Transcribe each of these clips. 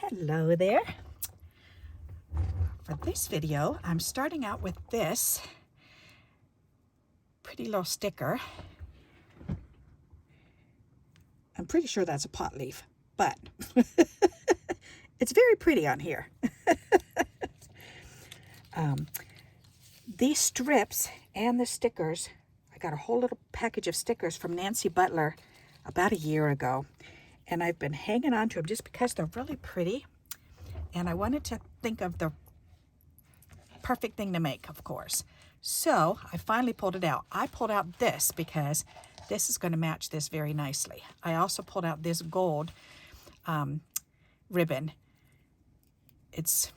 Hello there. For this video, I'm starting out with this pretty little sticker. I'm pretty sure that's a pot leaf, but it's very pretty on here. These strips and the stickers, I got a whole little package of stickers from Nancy Butler about a year ago, and I've been hanging on to them just because they're really pretty, and I wanted to think of the perfect thing to make, of course. So I finally pulled it out. I pulled out this because this is going to match this very nicely. I also pulled out this gold ribbon. It's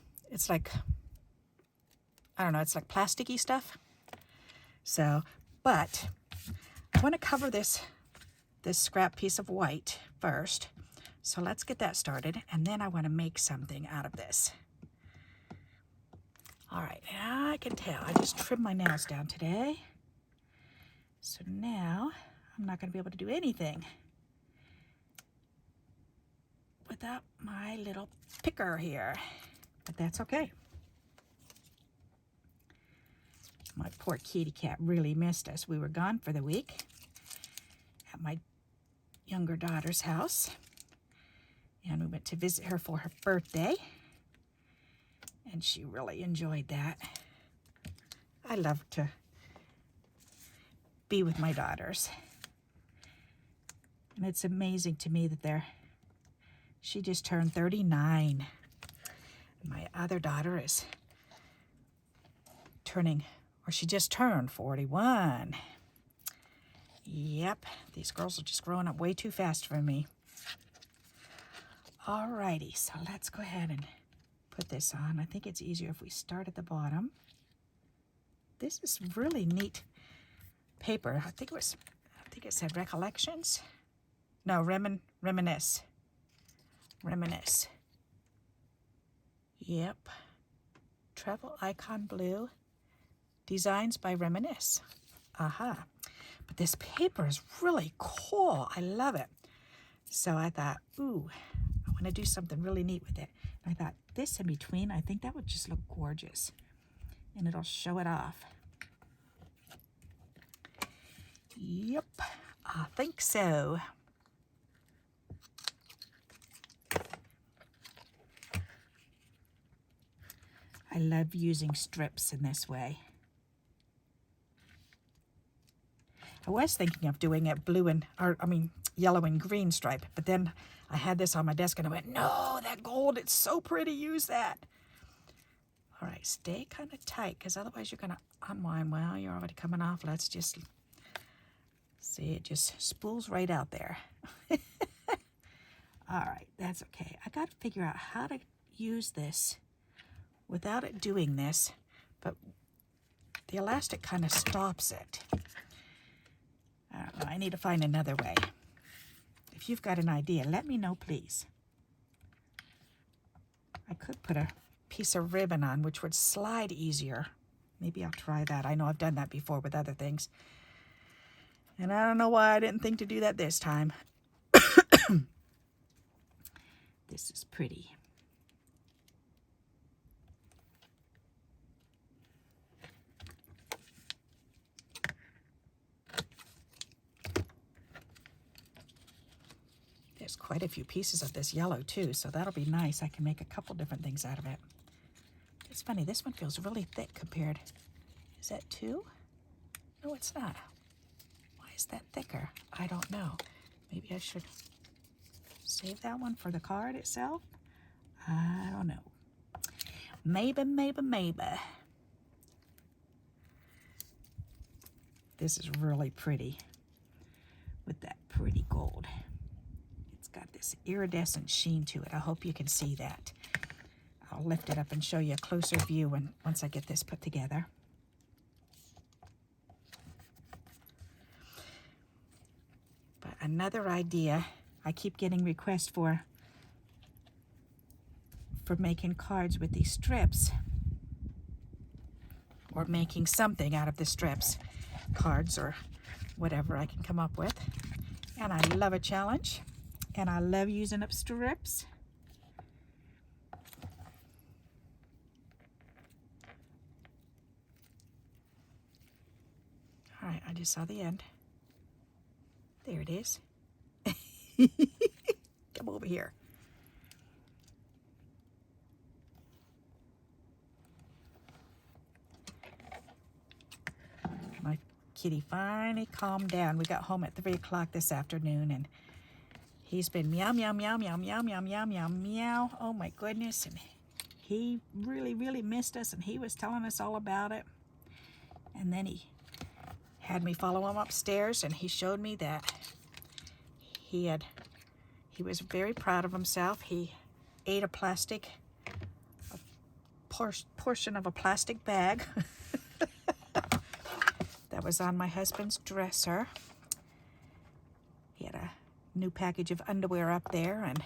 like, I don't know, it's like plasticky stuff. So, but I want to cover this scrap piece of white first. So let's get that started, and then I want to make something out of this. All right, now I can tell. I just trimmed my nails down today. So now I'm not going to be able to do anything without my little picker here, but that's okay. My poor kitty cat really missed us. We were gone for the week at my younger daughter's house, and we went to visit her for her birthday, and she really enjoyed that. I love to be with my daughters, and it's amazing to me that she just turned 39. My other daughter is turning, or she just turned 41. Yep, these girls are just growing up way too fast for me. Alrighty, so let's go ahead and put this on. I think it's easier if we start at the bottom. This is really neat paper. I think it said Recollections. No, Reminisce. Reminisce. Yep. Travel Icon Blue. Designs by Reminisce. Aha. But this paper is really cool. I love it. So I thought, ooh, I want to do something really neat with it. And I thought this in between, I think that would just look gorgeous. And it'll show it off. Yep, I think so. I love using strips in this way. I was thinking of doing it yellow and green stripe, but then I had this on my desk and I went, no, that gold, it's so pretty, use that. All right, stay kind of tight because otherwise you're going to unwind. Well, you're already coming off. Let's just see, it just spools right out there. All right, that's okay. I got to figure out how to use this without it doing this, but the elastic kind of stops it. I don't know, I need to find another way. If you've got an idea, let me know, please. I could put a piece of ribbon on, which would slide easier. Maybe I'll try that. I know I've done that before with other things. And I don't know why I didn't think to do that this time. This is pretty. There's quite a few pieces of this yellow too, so that'll be nice. I can make a couple different things out of it. It's funny, this one feels really thick compared. Is that 2? No, it's not. Why is that thicker? I don't know. Maybe I should save that one for the card itself. I don't know. Maybe. This is really pretty with that pretty gold. Got this iridescent sheen to it. I hope you can see that. I'll lift it up and show you a closer view once I get this put together. But another idea, I keep getting requests for making cards with these strips, or making something out of the strips, cards or whatever I can come up with. And I love a challenge. And I love using up strips. All right, I just saw the end. There it is. Come over here. My kitty finally calmed down. We got home at 3 o'clock this afternoon, and he's been meow, meow, meow, meow, meow, meow, meow, meow, meow. Oh my goodness. And he really, really missed us, and he was telling us all about it. And then he had me follow him upstairs, and he showed me that he was very proud of himself. He ate a portion of a plastic bag that was on my husband's dresser. He had a new package of underwear up there, and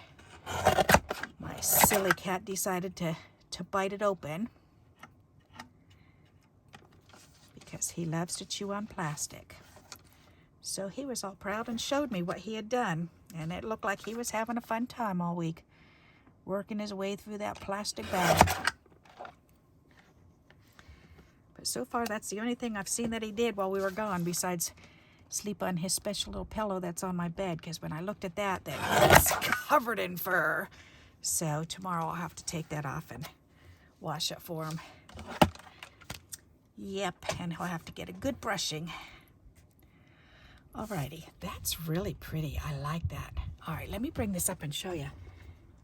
my silly cat decided to bite it open because he loves to chew on plastic. So he was all proud and showed me what he had done, and it looked like he was having a fun time all week, working his way through that plastic bag. But so far, that's the only thing I've seen that he did while we were gone, besides sleep on his special little pillow that's on my bed, because when I looked at that, it's covered in fur. So tomorrow I'll have to take that off and wash it for him. Yep, and he'll have to get a good brushing. Alrighty, that's really pretty. I like that. All right, let me bring this up and show you.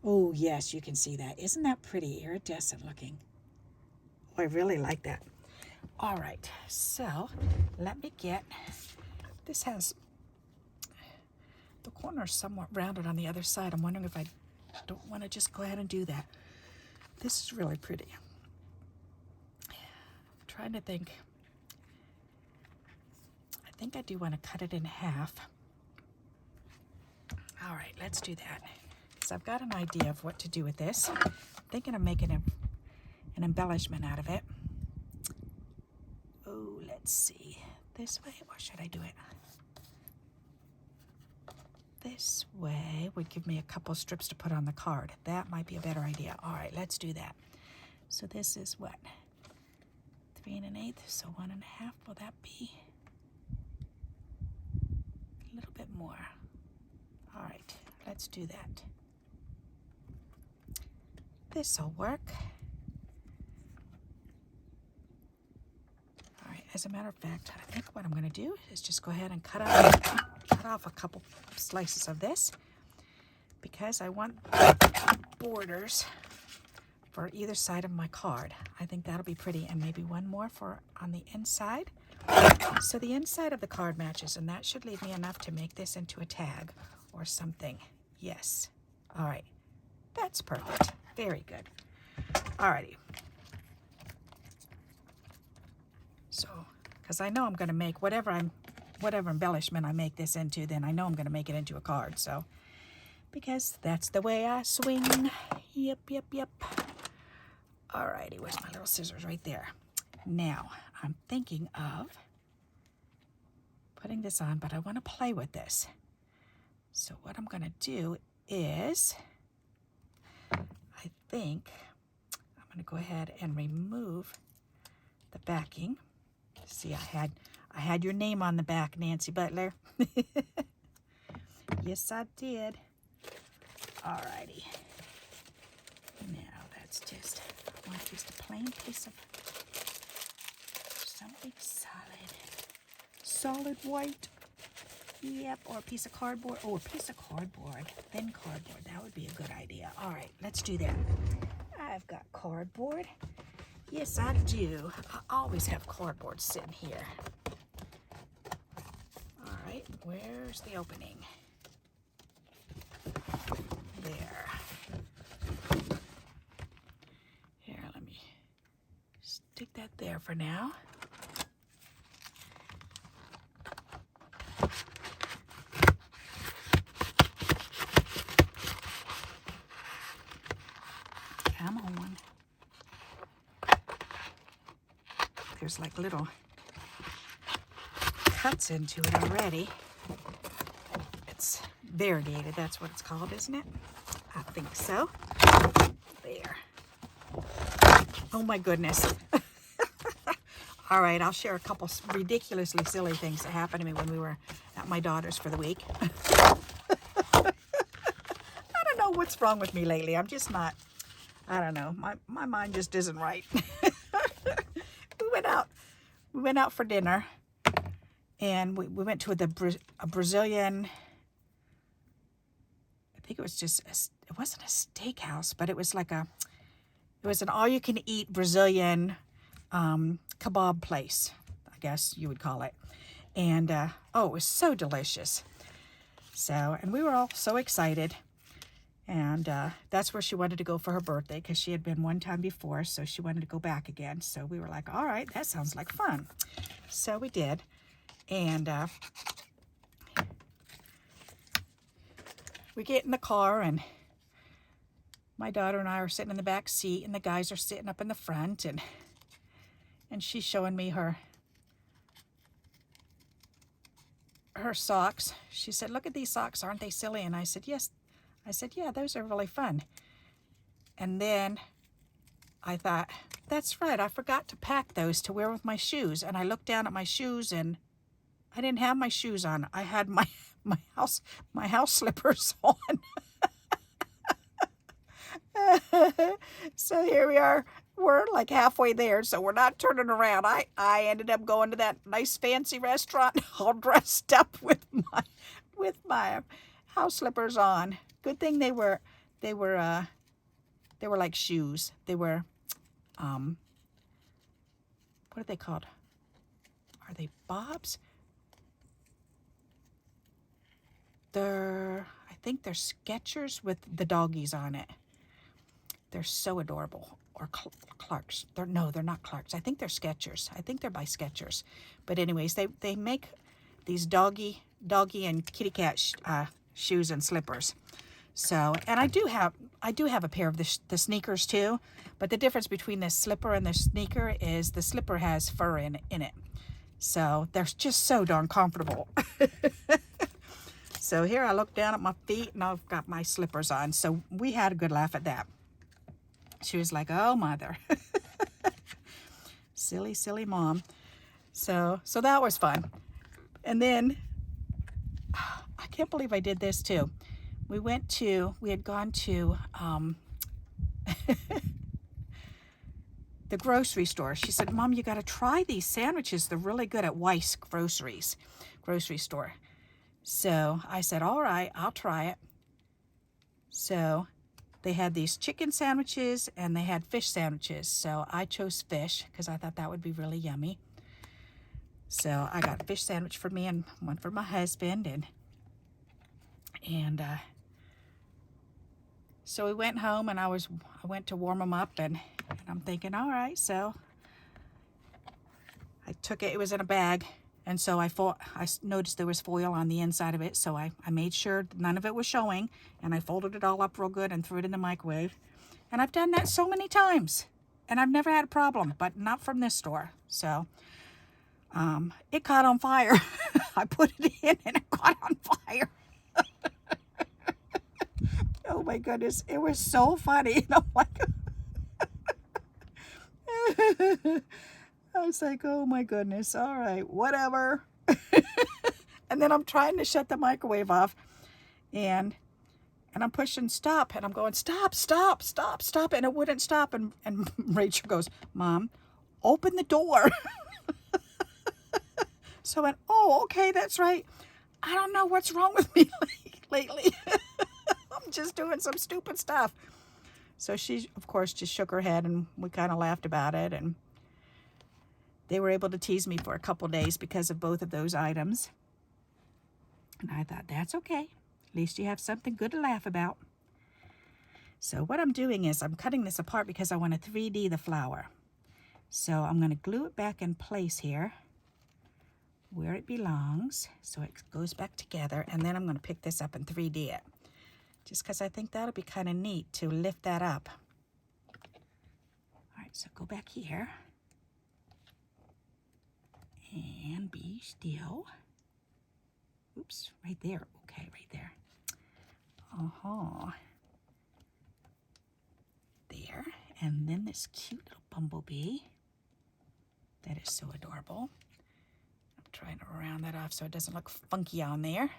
Oh, yes, you can see that. Isn't that pretty? Iridescent looking. Oh, I really like that. All right, so let me get, this has the corners somewhat rounded on the other side. I'm wondering if I don't want to just go ahead and do that. This is really pretty. I'm trying to think. I think I do want to cut it in half. All right, let's do that. So I've got an idea of what to do with this. I'm thinking of making an embellishment out of it. Oh, let's see. This way, or should I do it? This way would give me a couple strips to put on the card. That might be a better idea. All right, let's do that. So this is what? 3 1/8, so 1 1/2. Will that be? A little bit more. All right, let's do that. This'll work. All right, as a matter of fact, I think what I'm going to do is just go ahead and cut off a couple slices of this, because I want borders for either side of my card. I think that'll be pretty, and maybe one more for on the inside. So the inside of the card matches, and that should leave me enough to make this into a tag or something. Yes. All right. That's perfect. Very good. Alrighty. So, because I know I'm going to make whatever embellishment I make this into, then I know I'm going to make it into a card. So, because that's the way I swing. Yep, yep, yep. Alrighty, where's my little scissors? Right there. Now, I'm thinking of putting this on, but I want to play with this. So what I'm going to do is, I think I'm going to go ahead and remove the backing. See, I had your name on the back, Nancy Butler. Yes, I did. Alrighty. Now that's just, I want just a plain piece of something solid white. Yep, or a piece of cardboard. Oh, a piece of cardboard. Thin cardboard. That would be a good idea. All right, let's do that. I've got cardboard. Yes, I do. I always have cardboard sitting here. All right, where's the opening? There. Here, let me stick that there for now. Come on. There's like little cuts into it already. It's variegated, that's what it's called, isn't it? I think so. There. Oh my goodness. All right, I'll share a couple ridiculously silly things that happened to me when we were at my daughter's for the week. I don't know what's wrong with me lately. I'm just not, I don't know. My mind just isn't right. We went out for dinner, and we went to a Brazilian, I think it was just, it wasn't a steakhouse, but it was like it was an all-you-can-eat Brazilian kebab place, I guess you would call it. And, oh, it was so delicious. So, and we were all so excited. And that's where she wanted to go for her birthday, because she had been one time before, so she wanted to go back again. So we were like, all right, that sounds like fun. So we did. And we get in the car, and my daughter and I are sitting in the back seat, and the guys are sitting up in the front, and she's showing me her socks. She said, look at these socks, aren't they silly? And I said, yes. I said, yeah, those are really fun. And then I thought, that's right, I forgot to pack those to wear with my shoes. And I looked down at my shoes, and I didn't have my shoes on. I had my house slippers on. So here we are. We're like halfway there, so we're not turning around. I ended up going to that nice fancy restaurant all dressed up with my house slippers on. Good thing they were like shoes. They were what are they called? Are they bobs? I think they're Skechers with the doggies on it. They're so adorable. Or Clarks. They're not Clarks. I think they're Skechers. I think they're by Skechers. But anyways, they make these doggy and kitty cat shoes and slippers. So, and I do have a pair of the sneakers too. But the difference between the slipper and the sneaker is the slipper has fur in it. So they're just so darn comfortable. So here I look down at my feet, and I've got my slippers on. So we had a good laugh at that. She was like, oh, mother. Silly, silly mom. So that was fun. And then, I can't believe I did this too. We had gone to the grocery store. She said, Mom, you got to try these sandwiches. They're really good at Weiss grocery store. So I said, all right, I'll try it. So they had these chicken sandwiches and they had fish sandwiches. So I chose fish because I thought that would be really yummy. So I got a fish sandwich for me and one for my husband. And so we went home, and I went to warm them up, and I'm thinking, all right, so I took it. It was in a bag. And so I noticed there was foil on the inside of it, so I made sure none of it was showing, and I folded it all up real good and threw it in the microwave. And I've done that so many times, and I've never had a problem, but not from this store. So it caught on fire. I put it in, and it caught on fire. Oh my goodness, it was so funny. And I'm like, I was like, oh my goodness, all right, whatever. And then I'm trying to shut the microwave off, and I'm pushing stop, and I'm going, stop, and it wouldn't stop. And Rachel goes, Mom, open the door. So I went, oh, okay, that's right. I don't know what's wrong with me lately. I'm just doing some stupid stuff. So she, of course, just shook her head, and we kind of laughed about it, and they were able to tease me for a couple days because of both of those items. And I thought, that's okay. At least you have something good to laugh about. So what I'm doing is I'm cutting this apart because I want to 3D the flower. So I'm going to glue it back in place here where it belongs, so it goes back together. And then I'm going to pick this up and 3D it, just because I think that'll be kind of neat to lift that up. All right, so go back here. And be still. Oops, right there. Okay, right there. There. And then this cute little bumblebee. That is so adorable. I'm trying to round that off so it doesn't look funky on there.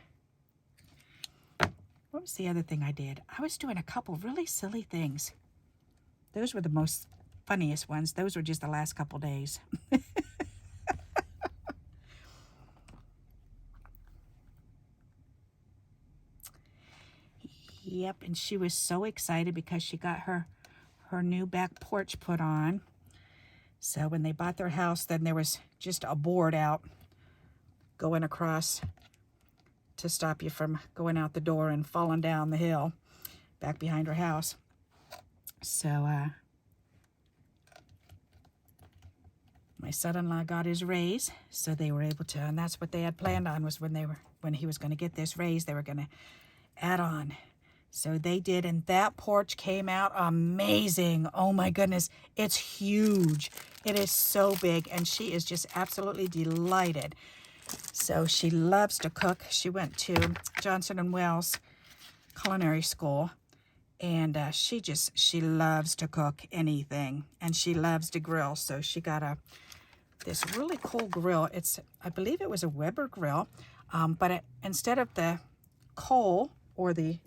What was the other thing I did? I was doing a couple really silly things. Those were the most funniest ones. Those were just the last couple days. Yep, and she was so excited because she got her new back porch put on. So when they bought their house, then there was just a board out going across to stop you from going out the door and falling down the hill back behind her house. So my son-in-law got his raise, so they were able to, and that's what they had planned on, was when he was going to get this raise, they were going to add on. So they did, and that porch came out amazing. Oh my goodness, it's huge. It is so big, and she is just absolutely delighted. So she loves to cook. She went to Johnson & Wales Culinary School, and she loves to cook anything, and she loves to grill. So she got this really cool grill. I believe it was a Weber grill, but instead of the coal or the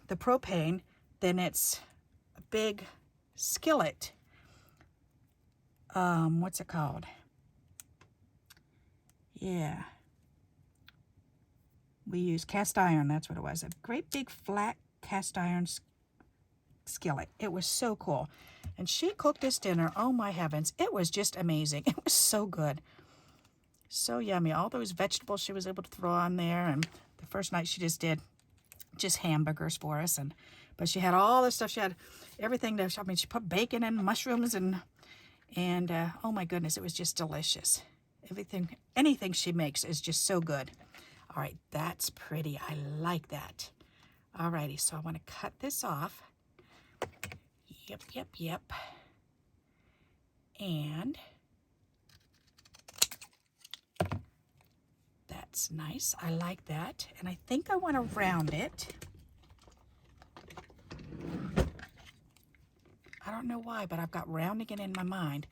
propane, then it's a big skillet. What's it called? Yeah. We use cast iron, that's what it was. A great big flat cast iron skillet. It was so cool. And she cooked this dinner, oh my heavens, it was just amazing. It was so good. So yummy. All those vegetables she was able to throw on there. And the first night she just did hamburgers for us, but she had all this stuff. She had everything. I mean, she put bacon and mushrooms and oh my goodness, it was just delicious. Anything she makes is just so good. All right, that's pretty. I like that. All righty, so I want to cut this off. Yep. And that's nice. I like that. And I think I want to round it. I don't know why, but I've got rounding it in my mind.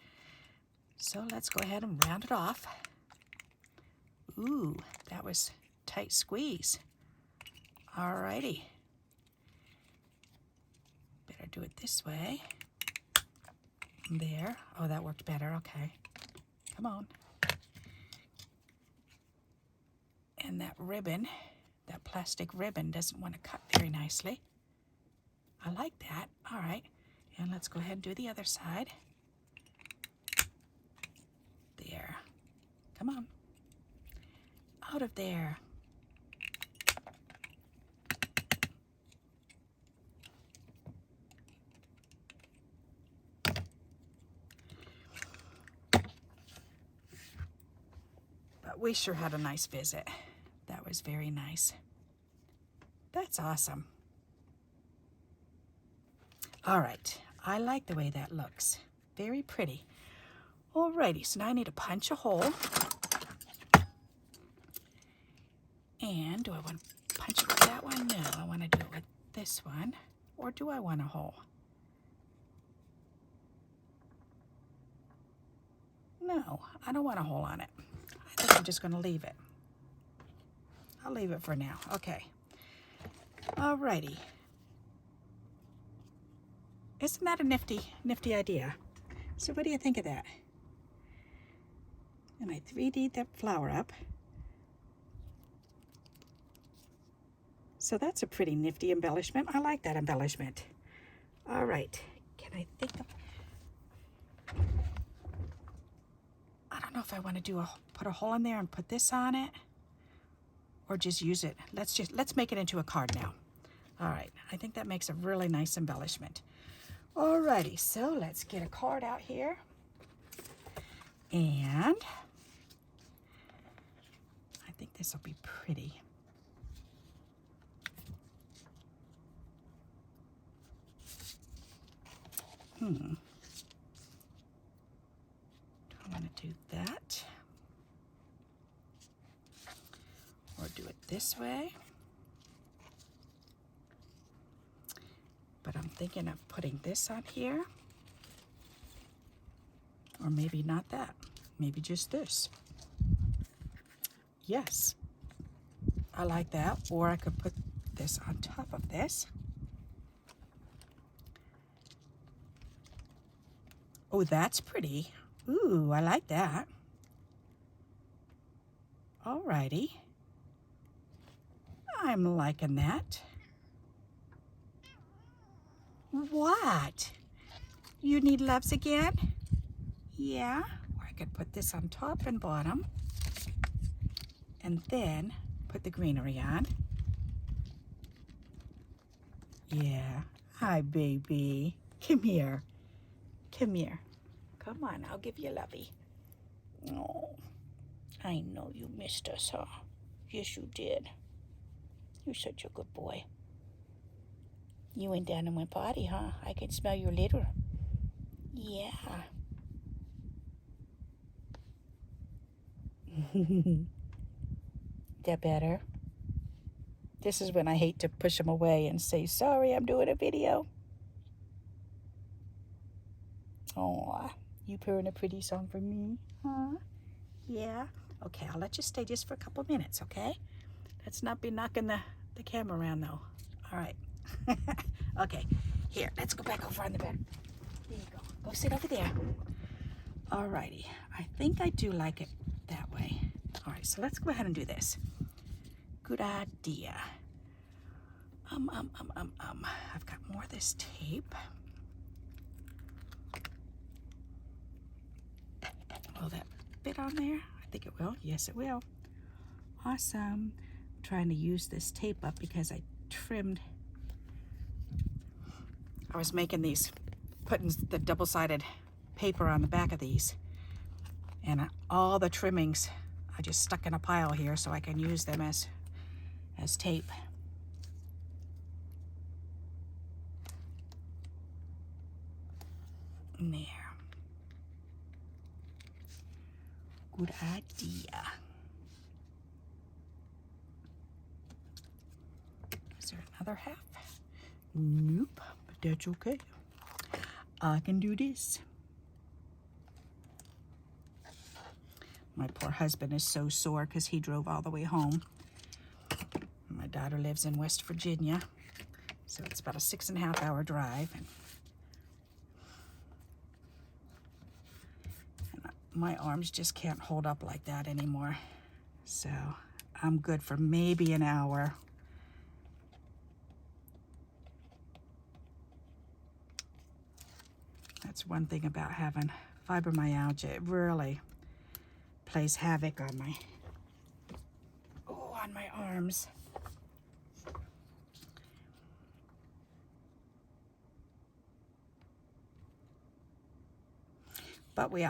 So let's go ahead and round it off. Ooh, that was tight squeeze. All righty. Better do it this way. There. Oh, that worked better. Okay. Come on. And that ribbon, that plastic ribbon, doesn't want to cut very nicely. I like that. All right. And let's go ahead and do the other side. There. Come on. Out of there. But we sure had a nice visit. That was very nice. That's awesome. All right, I like the way that looks. Very pretty. Alrighty, so now I need to punch a hole. And do I want to punch it with that one? No, I want to do it with this one. Or do I want a hole? No, I don't want a hole on it. I think I'm just going to leave it. I'll leave it for now. Okay. Alrighty. Isn't that a nifty idea? So what do you think of that? And I 3D'd that flower up. So that's a pretty nifty embellishment. I like that embellishment. All right. Can I think of... I don't know if I want to put a hole in there and put this on it, or just use it. Let's make it into a card now. All right. I think that makes a really nice embellishment. Alrighty, so let's get a card out here. And I think this will be pretty. Do I want to do that? Or do it this way? But I'm thinking of putting this on here. Or maybe not that. Maybe just this. Yes, I like that. Or I could put this on top of this. Oh, that's pretty. Ooh, I like that. Alrighty. I'm liking that. What? You need loves again? Yeah. Or I could put this on top and bottom. And then put the greenery on. Yeah. Hi, baby. Come here. Come here. Come on, I'll give you a lovey. Oh, I know you missed us, huh? Yes, you did. You're such a good boy. You went down and went potty, huh? I can smell your litter. Yeah. That better? This is when I hate to push him away and say, sorry, I'm doing a video. Aw, you purring a pretty song for me, huh? Yeah? Okay, I'll let you stay just for a couple minutes, okay? Let's not be knocking the camera around, though. All right. Okay, here, let's go back over on the bed. There you go. Go sit over there. All righty. I think I do like it that way. All right, so let's go ahead and do this. Good idea. I've got more of this tape. Will that fit on there? I think it will. Yes, it will. Awesome. I'm trying to use this tape up because I trimmed. I was making these, putting the double-sided paper on the back of these. And all the trimmings I just stuck in a pile here so I can use them as tape. There. Good idea. Is there another half? Nope, but that's okay. I can do this. My poor husband is so sore because he drove all the way home. My daughter lives in West Virginia, so it's about a 6.5 hour drive. And my arms just can't hold up like that anymore. So I'm good for maybe an hour. That's one thing about having fibromyalgia. It really plays havoc on my arms. But we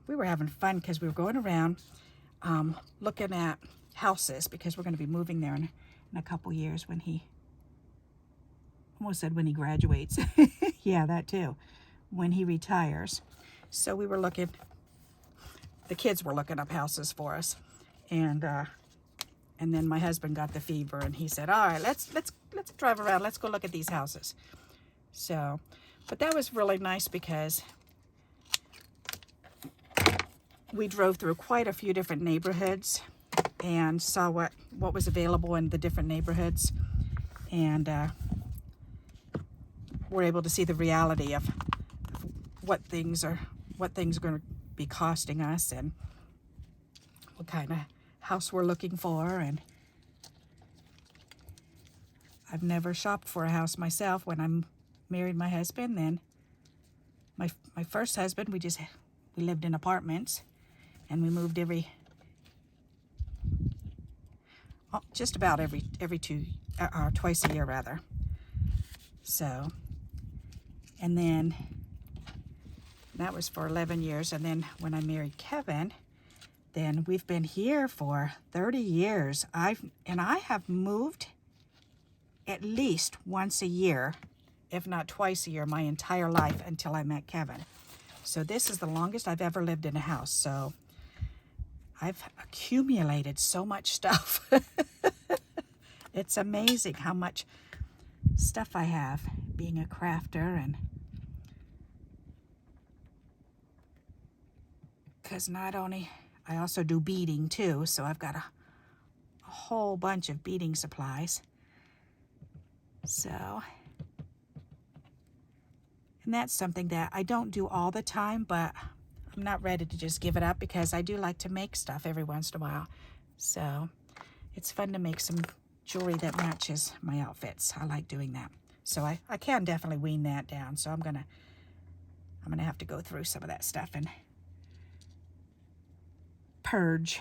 were having fun because we were going around looking at houses because we're going to be moving there in a couple years when he, almost said when he graduates. Yeah, that too. When he retires. So we were looking, the kids were looking up houses for us. And then my husband got the fever and he said, all right, let's drive around. Let's go look at these houses. So, but that was really nice because we drove through quite a few different neighborhoods and saw what was available in the different neighborhoods, and we're able to see the reality of what things are going to be costing us and what kind of house we're looking for. And I've never shopped for a house myself. When I married my husband, then my first husband, we lived in apartments. And we moved just about every twice a year rather. So, and then that was for 11 years. And then when I married Kevin, then we've been here for 30 years. I have moved at least once a year, if not twice a year, my entire life until I met Kevin. So this is the longest I've ever lived in a house. So I've accumulated so much stuff. It's amazing how much stuff I have being a crafter. And because I also do beading too, so I've got a whole bunch of beading supplies. So, and that's something that I don't do all the time, but I'm not ready to just give it up because I do like to make stuff every once in a while. So it's fun to make some jewelry that matches my outfits. I like doing that. So I can definitely wean that down. So I'm gonna have to go through some of that stuff and purge.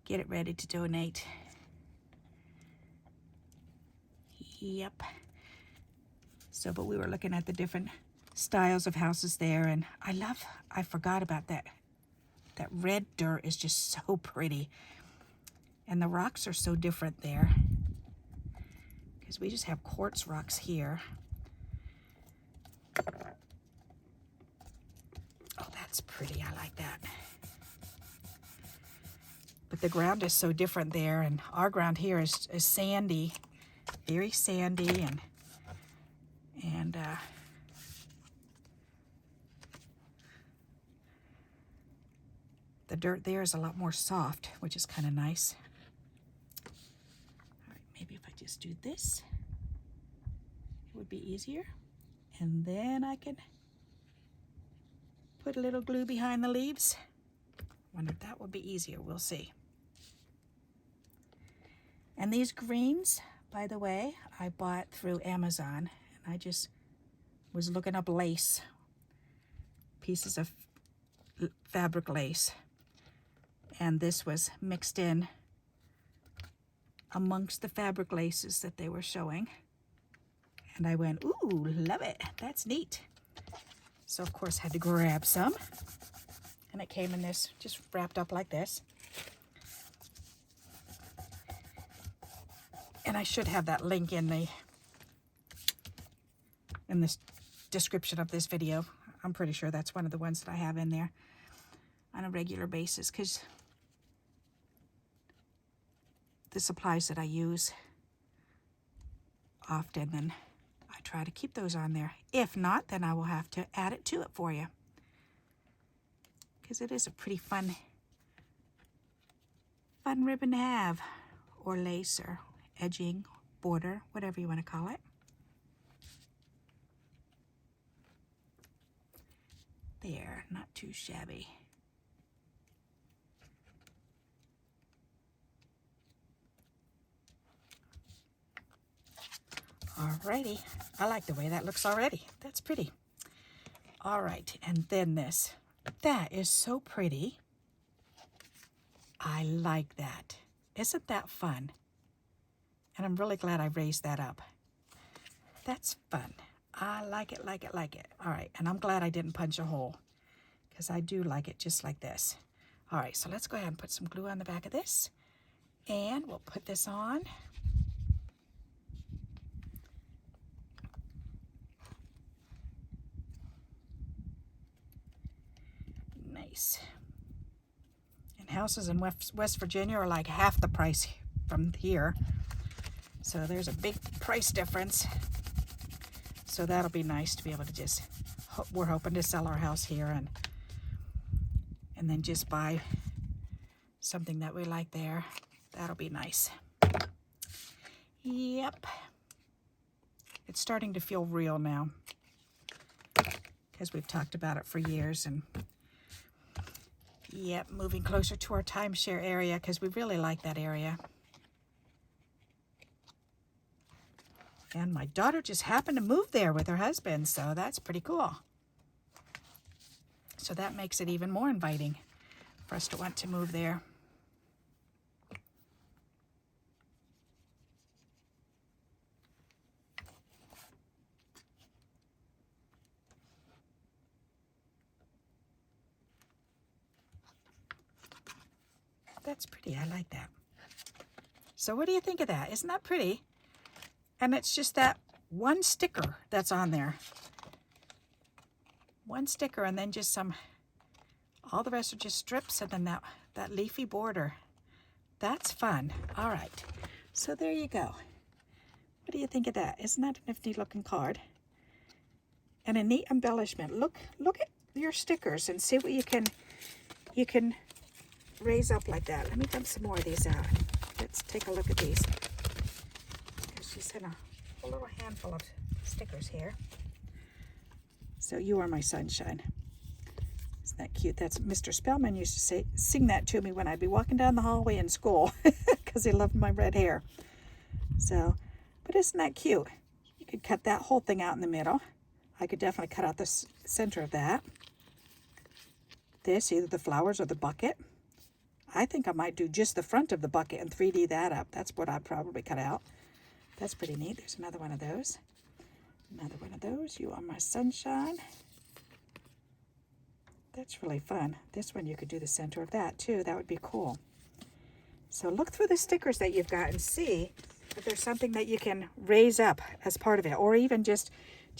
Get it ready to donate. Yep. So, but we were looking at the different styles of houses there, and I forgot about that. That red dirt is just so pretty. And the rocks are so different there, because we just have quartz rocks here. Oh, that's pretty. I like that. But the ground is so different there, and our ground here is sandy, very sandy, and the dirt there is a lot more soft, which is kind of nice. All right, maybe if I just do this, it would be easier. And then I can put a little glue behind the leaves. Wonder if that would be easier. We'll see. And these greens, by the way, I bought through Amazon, and I just was looking up lace, pieces of fabric lace, and this was mixed in amongst the fabric laces that they were showing, and I went, ooh, love it, that's neat. So of course I had to grab some, and it came in this, just wrapped up like this. And I should have that link in the description of this video. I'm pretty sure that's one of the ones that I have in there on a regular basis, because the supplies that I use often, and I try to keep those on there. If not, then I will have to add it to it for you, because it is a pretty fun ribbon to have, or lace, or edging, border, whatever you want to call it. There, not too shabby. Alrighty, I like the way that looks already. That's pretty. All right, and then this. That is so pretty. I like that. Isn't that fun? And I'm really glad I raised that up. That's fun. I like it, like it, like it. All right, and I'm glad I didn't punch a hole, because I do like it just like this. All right, so let's go ahead and put some glue on the back of this, and we'll put this on. Nice. And houses in West Virginia are like half the price from here. So there's a big price difference. So that'll be nice to be able to just, we're hoping to sell our house here and then just buy something that we like there. That'll be nice. Yep. It's starting to feel real now, because we've talked about it for years. And yep, moving closer to our timeshare area, because we really like that area. And my daughter just happened to move there with her husband, so that's pretty cool. So that makes it even more inviting for us to want to move there. That's pretty. I like that. So what do you think of that? Isn't that pretty? And it's just that one sticker that's on there. One sticker, and then just some, all the rest are just strips, and then that leafy border. That's fun. All right. So there you go. What do you think of that? Isn't that a nifty looking card? And a neat embellishment. Look your stickers and see what you can raise up like that. Let me dump some more of these out. Let's take a look at these. She sent a little handful of stickers here. So you are my sunshine. Isn't that cute? That's Mr. Spellman used to sing that to me when I'd be walking down the hallway in school because he loved my red hair. So, but isn't that cute? You could cut that whole thing out in the middle. I could definitely cut out the center of that. This, either the flowers or the bucket. I think I might do just the front of the bucket and 3D that up. That's what I'd probably cut out. That's pretty neat. There's another one of those. Another one of those. You are my sunshine. That's really fun. This one you could do the center of that too. That would be cool. So look through the stickers that you've got and see if there's something that you can raise up as part of it, or even just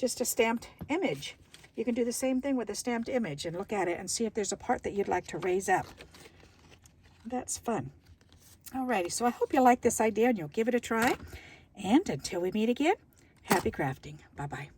a stamped image. You can do the same thing with a stamped image and look at it and see if there's a part that you'd like to raise up. That's fun. Alrighty, so I hope you like this idea and you'll give it a try. And until we meet again, happy crafting. Bye-bye.